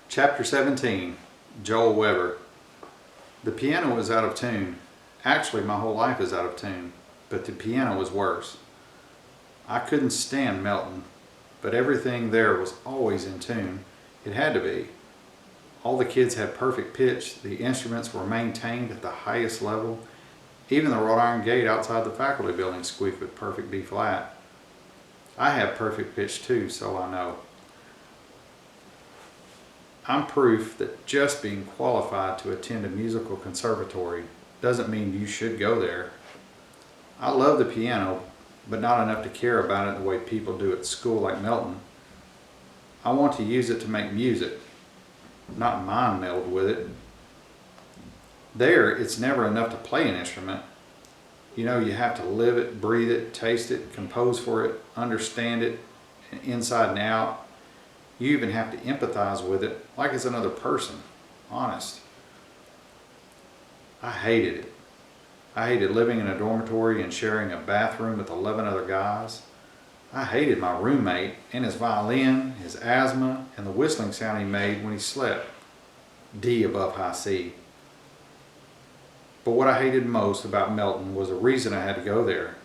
Chapter 17, Joel Weber. The piano was out of tune. Actually, my whole life is out of tune, but the piano was worse. I couldn't stand Melton, but everything there was always in tune. It had to be. All the kids had perfect pitch, the instruments were maintained at the highest level. Even the wrought iron gate outside the faculty building squeaked with perfect B flat. I have perfect pitch too, so I know. I'm proof that just being qualified to attend a musical conservatory doesn't mean you should go there. I love the piano, but not enough to care about it the way people do at school like Melton. I want to use it to make music, not mind meld with it. There, it's never enough to play an instrument. You know, you have to live it, breathe it, taste it, compose for it, understand it inside and out. You even have to empathize with it like it's another person, honest. I hated it. I hated living in a dormitory and sharing a bathroom with 11 other guys. I hated my roommate and his violin, his asthma, and the whistling sound he made when he slept. D above high C. But what I hated most about Melton was the reason I had to go there.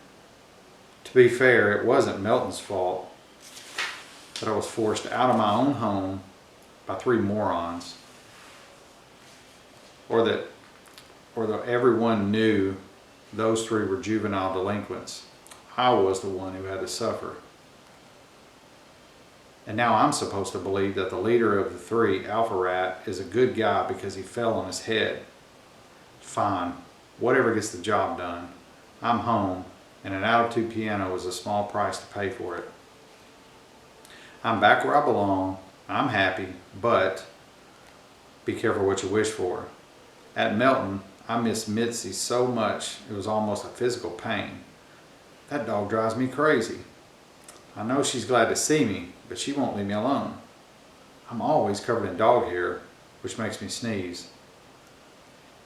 To be fair, it wasn't Melton's fault that I was forced out of my own home by 3 morons, or that everyone knew those 3 were juvenile delinquents. I was the one who had to suffer. And now I'm supposed to believe that the leader of the 3, Alpha Rat, is a good guy because he fell on his head. Fine, whatever gets the job done. I'm home, and an out-of-tune piano is a small price to pay for it. I'm back where I belong, I'm happy, but be careful what you wish for. At Melton, I miss Mitzi so much it was almost a physical pain. That dog drives me crazy. I know she's glad to see me, but she won't leave me alone. I'm always covered in dog hair, which makes me sneeze.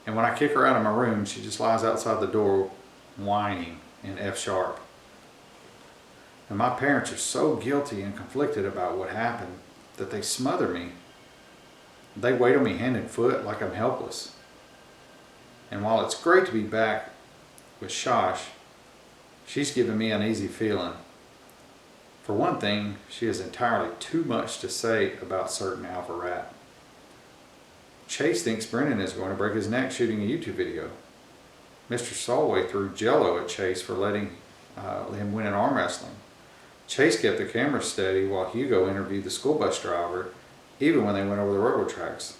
And when I kick her out of my room, she just lies outside the door whining in F sharp. And my parents are so guilty and conflicted about what happened that they smother me. They wait on me hand and foot like I'm helpless. And while it's great to be back with Shosh, she's given me an uneasy feeling. For one thing, she has entirely too much to say about certain Alpha Rat. Chase thinks Brennan is going to break his neck shooting a YouTube video. Mr. Solway threw jello at Chase for letting him win in arm wrestling. Chase kept the camera steady while Hugo interviewed the school bus driver, even when they went over the railroad tracks.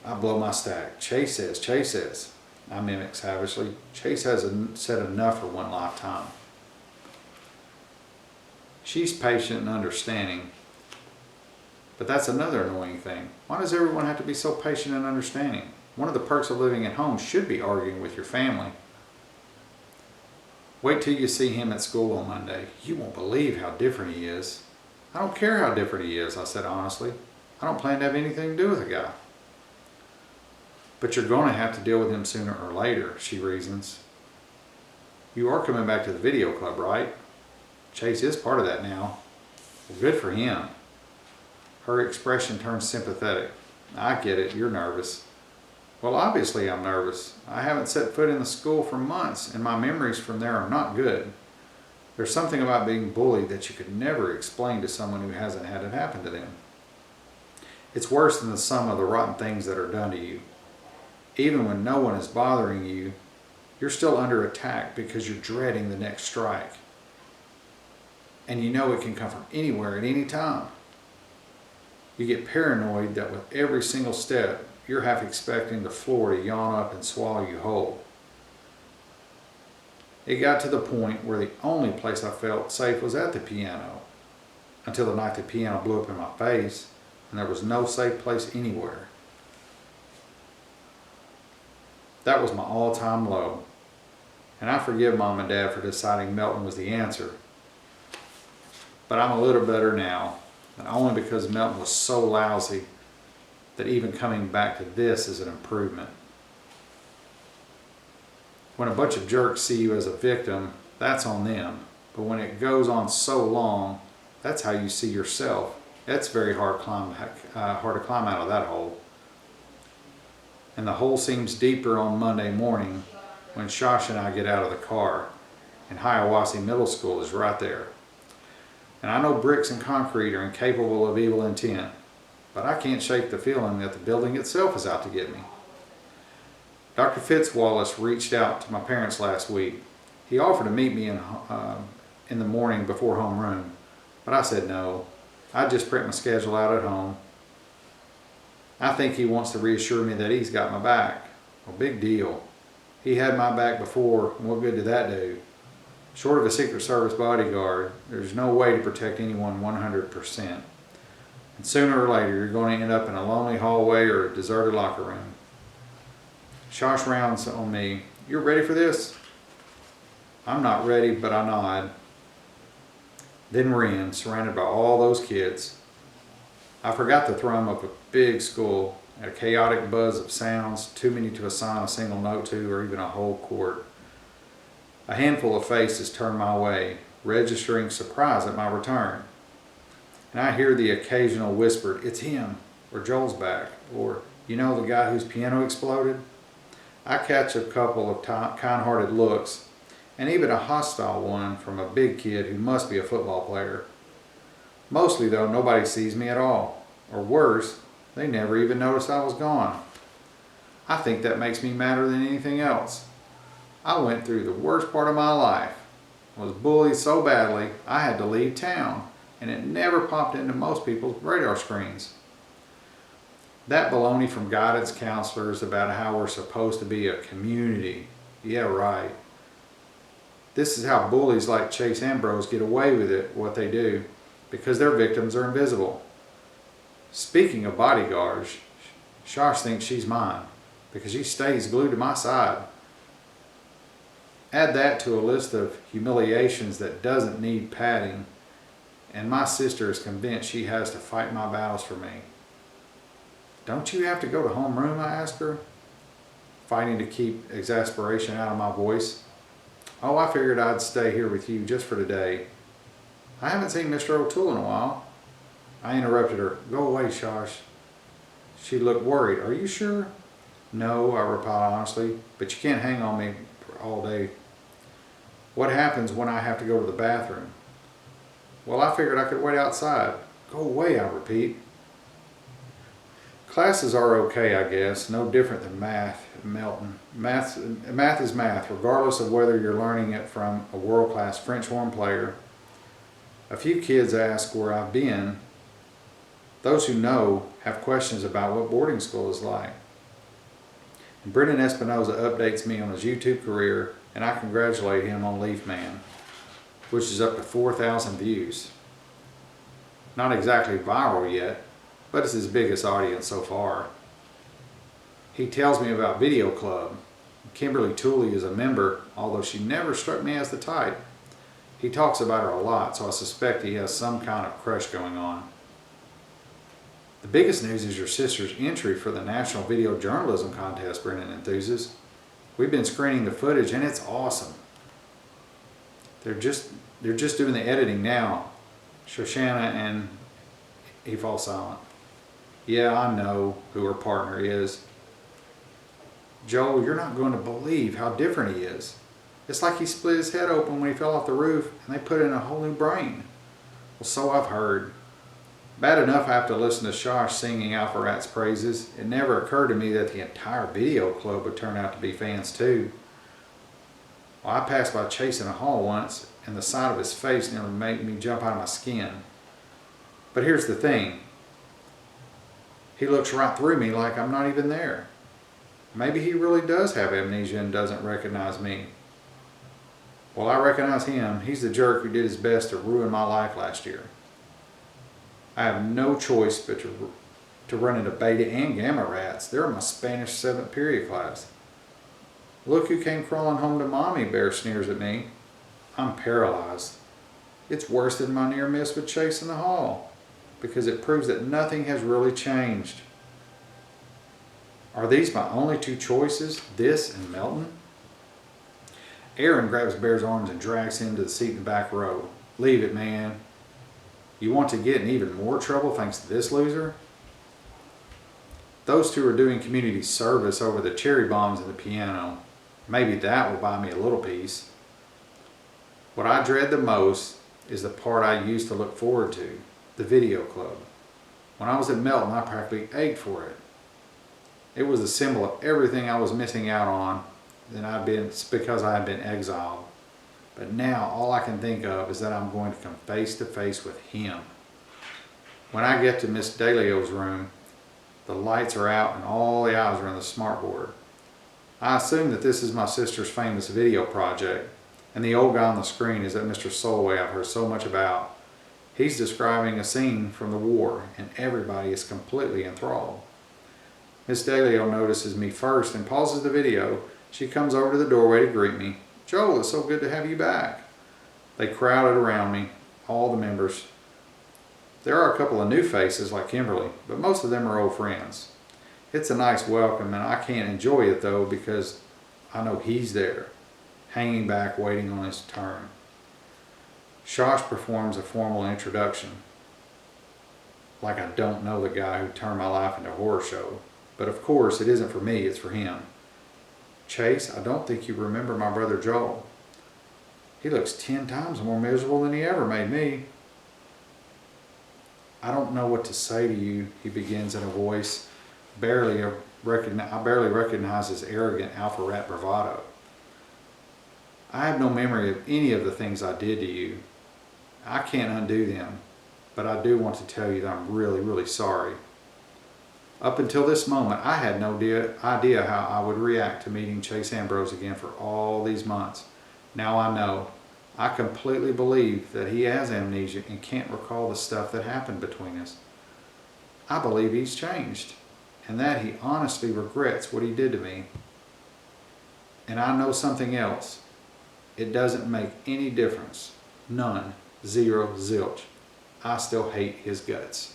I blow my stack. Chase says, Chase says. I mimic savagely. Chase has said enough for one lifetime. She's patient and understanding, but that's another annoying thing. Why does everyone have to be so patient and understanding? One of the perks of living at home should be arguing with your family. Wait till you see him at school on Monday. You won't believe how different he is. I don't care how different he is, I said honestly. I don't plan to have anything to do with the guy. But you're going to have to deal with him sooner or later, she reasons. You are coming back to the video club, right? Chase is part of that now. Well, good for him. Her expression turns sympathetic. I get it, you're nervous. Well, obviously I'm nervous. I haven't set foot in the school for months, and my memories from there are not good. There's something about being bullied that you could never explain to someone who hasn't had it happen to them. It's worse than the sum of the rotten things that are done to you. Even when no one is bothering you, you're still under attack because you're dreading the next strike. And you know it can come from anywhere at any time. You get paranoid that with every single step, you're half expecting the floor to yawn up and swallow you whole. It got to the point where the only place I felt safe was at the piano, until the night the piano blew up in my face, and there was no safe place anywhere. That was my all-time low, and I forgive Mom and Dad for deciding Melton was the answer. But I'm a little better now, and only because Melton was so lousy that even coming back to this is an improvement. When a bunch of jerks see you as a victim, that's on them. But when it goes on so long, that's how you see yourself. It's very hard to climb out of that hole. And the hole seems deeper on Monday morning when Shosh and I get out of the car, and Hiawassee Middle School is right there. And I know bricks and concrete are incapable of evil intent, but I can't shake the feeling that the building itself is out to get me. Dr. Fitzwallace reached out to my parents last week. He offered to meet me in the morning before homeroom, but I said no. I'd just print my schedule out at home. I think he wants to reassure me that he's got my back. Well, big deal. He had my back before, and what good did that do? Short of a Secret Service bodyguard, there's no way to protect anyone 100%. And sooner or later, you're going to end up in a lonely hallway or a deserted locker room. Shosh rounds on me. "You're ready for this?" I'm not ready, but I nod. Then we're in, surrounded by all those kids. I forgot the thrum of a big school, a chaotic buzz of sounds, too many to assign a single note to, or even a whole chord. A handful of faces turn my way, registering surprise at my return. And I hear the occasional whispered, "It's him," or "Joel's back," or "You know the guy whose piano exploded?" I catch a couple of kind-hearted looks, and even a hostile one from a big kid who must be a football player. Mostly though, nobody sees me at all. Or worse, they never even noticed I was gone. I think that makes me madder than anything else. I went through the worst part of my life. I was bullied so badly I had to leave town, and it never popped into most people's radar screens. That baloney from guidance counselors about how we're supposed to be a community. Yeah, right. This is how bullies like Chase Ambrose get away with it, what they do, because their victims are invisible. Speaking of bodyguards, Shosh thinks she's mine because she stays glued to my side. Add that to a list of humiliations that doesn't need padding, and my sister is convinced she has to fight my battles for me. "Don't you have to go to homeroom?" I ask her, fighting to keep exasperation out of my voice. "Oh, I figured I'd stay here with you just for today. I haven't seen Mr. O'Toole in a while." I interrupted her. "Go away, Shosh." She looked worried. "Are you sure?" "No," I replied honestly, "but you can't hang on me all day." "What happens when I have to go to the bathroom?" "Well, I figured I could wait outside." "Go away," I repeat. Classes are okay, I guess, no different than math at Melton. Math is math, regardless of whether you're learning it from a world-class French horn player. A few kids ask where I've been. Those who know have questions about what boarding school is like. And Brendan Espinoza updates me on his YouTube career, and I congratulate him on Leaf Man, which is up to 4,000 views. Not exactly viral yet, but it's his biggest audience so far. He tells me about Video Club. Kimberly Tooley is a member, although she never struck me as the type. He talks about her a lot, so I suspect he has some kind of crush going on. The biggest news is your sister's entry for the National Video Journalism Contest, Brendan enthuses. We've been screening the footage and it's awesome. They're just doing the editing now. Shoshana and he falls silent. "Yeah, I know who her partner is." "Joel, you're not going to believe how different he is. It's like he split his head open when he fell off the roof and they put in a whole new brain." "Well, so I've heard. Bad enough I have to listen to Shosh singing Alpha Rat's praises. It never occurred to me that the entire video club would turn out to be fans too." Well, I passed by Chase in a hall once, and the sight of his face nearly made me jump out of my skin. But here's the thing. He looks right through me like I'm not even there. Maybe he really does have amnesia and doesn't recognize me. Well, I recognize him. He's the jerk who did his best to ruin my life last year. I have no choice but to run into Beta and Gamma Rats. They're in my Spanish 7th period class. "Look who came crawling home to mommy," Bear sneers at me. I'm paralyzed. It's worse than my near miss with Chase in the hall, because it proves that nothing has really changed. Are these my only two choices, this and Melton? Aaron grabs Bear's arms and drags him to the seat in the back row. "Leave it, man. You want to get in even more trouble thanks to this loser? Those two are doing community service over the cherry bombs and the piano. Maybe that will buy me a little peace. What I dread the most is the part I used to look forward to, the video club. When I was at Melton, I practically ached for it. It was a symbol of everything I was missing out on, because I had been exiled. But now all I can think of is that I'm going to come face to face with him. When I get to Miss Dalio's room, the lights are out and all the eyes are on the smartboard. I assume that this is my sister's famous video project, and the old guy on the screen is that Mr. Solway I've heard so much about. He's describing a scene from the war, and everybody is completely enthralled. Miss Dalio notices me first and pauses the video. She comes over to the doorway to greet me. "Joel, it's so good to have you back." They crowded around me, all the members. There are a couple of new faces like Kimberly, but most of them are old friends. It's a nice welcome, and I can't enjoy it though because I know he's there, hanging back waiting on his turn. Shosh performs a formal introduction, like I don't know the guy who turned my life into a horror show. But of course it isn't for me, it's for him. "Chase, I don't think you remember my brother Joel. He looks 10 times more miserable than he ever made me." "I don't know what to say to you," he begins in a voice I barely recognize his arrogant alpha rat bravado. "I have no memory of any of the things I did to you. I can't undo them, but I do want to tell you that I'm really, really sorry. Up until this moment, I had no idea how I would react to meeting Chase Ambrose again for all these months. Now I know. I completely believe that he has amnesia and can't recall the stuff that happened between us. I believe he's changed, and that he honestly regrets what he did to me. And I know something else. It doesn't make any difference. None. Zero. Zilch. I still hate his guts."